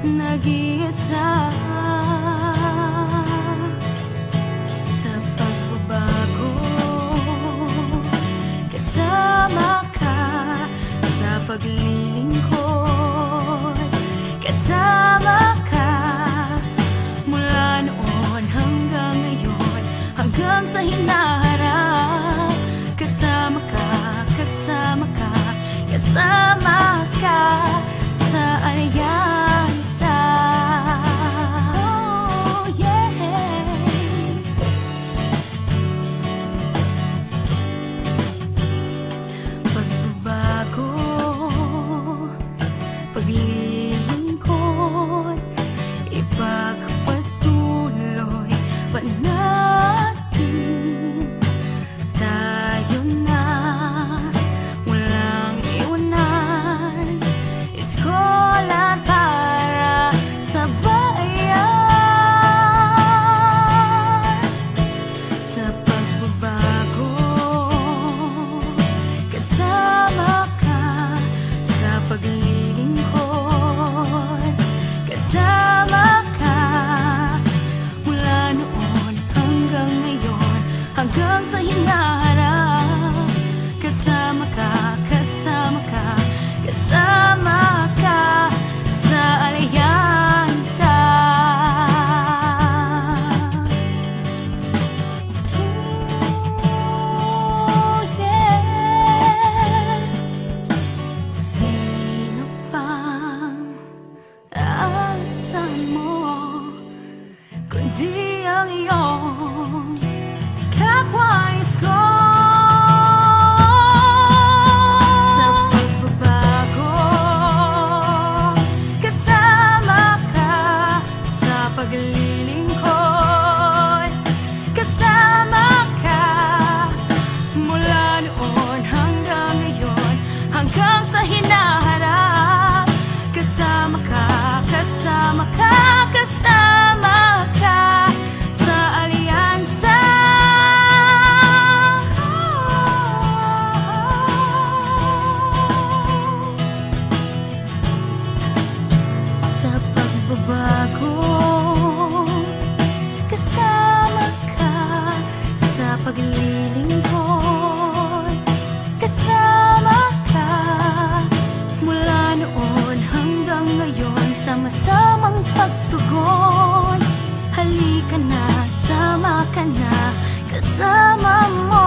nag-iisa sa pagbabago. Kasama ka sa paglilingkod, kasama ka mula noon hanggang ngayon, hanggang sa hinaharap. Kasama ka, kasama ka, kasama ka sa alyansa. Oh yeah. Pagbabago, paglilingkod, ipagpatuloy pa natin. Tayo na walang iwanan, eskola para sa bayan. Sa pagbabago, kasama ka sa paglilingkod, kasama ka mula noon hanggang ngayon, hanggang sa hinaharap. Kasama ka, kasama ka, kasama ka sa alyansa. Oh yeah. Sino pang aasahan mo kundi ang iyong kapwa-Diyos ko? Sa pagbabago, kasama ka sa paglilingkod, kasama ka mula noon hanggang ngayon, hanggang sa hinaharap. Kasama ka, kasama ka, kasama ka sa alyansa. Sa pagbabago, kasama ka sa paglilingkod, kasama ka mula noon hanggang ngayon, sama-samang pagtugon. Halika na, sama ka na, kasama mo